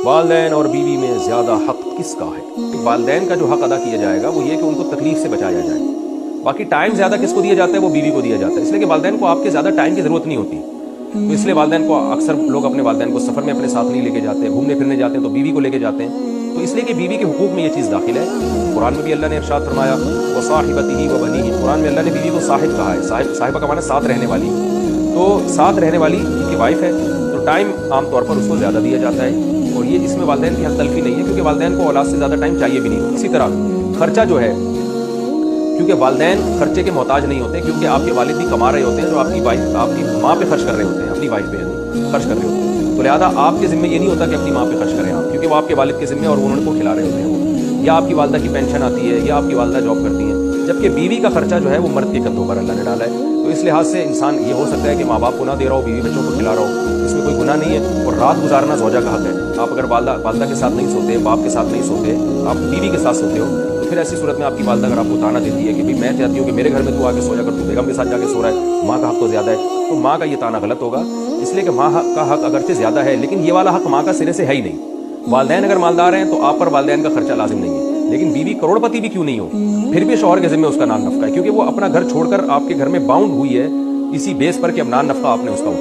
والدین اور بیوی میں زیادہ حق کس کا ہے؟ والدین کا جو حق ادا کیا جائے گا وہ یہ کہ ان کو تکلیف سے بچایا جائے. باقی ٹائم زیادہ کس کو دیا جاتا ہے؟ وہ بیوی کو دیا جاتا ہے، اس لیے کہ والدین کو آپ کے زیادہ ٹائم کی ضرورت نہیں ہوتی. تو اس لیے والدین کو اکثر لوگ اپنے والدین کو سفر میں اپنے ساتھ نہیں لے کے جاتے، گھومنے پھرنے جاتے ہیں تو بیوی کو لے کے جاتے ہیں. تو اس لیے کہ بیوی کے حقوق میں یہ چیز داخل ہے. قرآن میں بھی اللہ نے ارشاد فرمایا وصاحبتہ وبنیہ، قرآن میں اللہ نے بیوی کو صاحب کہا ہے. صاحبہ کا معنی ساتھ رہنے والی، تو ساتھ رہنے والی کی وائف ہے تو ٹائم عام طور پر اس کو زیادہ دیا جاتا ہے. اور یہ اس میں والدین کی حق تلفی نہیں ہے، کیونکہ والدین کو اولاد سے زیادہ ٹائم چاہیے بھی نہیں. اسی طرح خرچہ جو ہے، کیونکہ والدین خرچے کے محتاج نہیں ہوتے، کیونکہ آپ کے والد بھی کما رہے ہوتے ہیں جو آپ کی ماں پہ خرچ کر رہے ہوتے ہیں، اپنی وائف پہ خرچ کر رہے ہوتے ہیں. تو لہٰذا آپ کے ذمہ یہ نہیں ہوتا کہ اپنی ماں پہ خرچ کریں آپ، کیونکہ وہ آپ کے والد کے ذمہ اور وہ ان کو کھلا رہے ہوتے ہیں، یا آپ کی والدہ کی پینشن آتی ہے یا آپ کی والدہ جاب کرتی ہیں. جبکہ بیوی کا خرچہ جو ہے وہ مرد کے کندھوں پر اللہ نے ڈالا ہے. تو اس لحاظ سے انسان یہ ہو سکتا ہے کہ ماں باپ کو نہ دے رہا ہو، بیوی بچوں کو کھلا رہا ہو، اس میں کوئی گناہ نہیں ہے. اور رات گزارنا زوجہ کا حق ہے. آپ اگر والدہ کے ساتھ نہیں سوتے، باپ کے ساتھ نہیں سوتے، آپ بیوی کے ساتھ سوتے ہو، تو پھر ایسی صورت میں آپ کی والدہ اگر آپ کو تانا دیتی ہے کہ بھائی میں چاہتی ہوں کہ میرے گھر میں تو آ کے سویا کر، تو بیگم کے ساتھ جا کے سو رہا ہے، ماں کا حق تو زیادہ ہے، تو ماں کا یہ تانا غلط ہوگا. اس لیے کہ ماں کا حق اگرچہ زیادہ ہے لیکن یہ والا حق ماں کا سرے سے ہے ہی نہیں. والدین اگر مالدار ہیں تو آپ پر والدین کا خرچہ لازم نہیں ہے، لیکن بیوی کروڑ پتی بھی کیوں نہیں ہو پھر بھی شوہر کے ذمہ اس کا نان نفقہ ہے، کیونکہ وہ اپنا گھر چھوڑ کر آپ کے گھر میں باؤنڈ ہوئی ہے اسی بیس پر کہ اب نان نفقہ آپ نے اس کا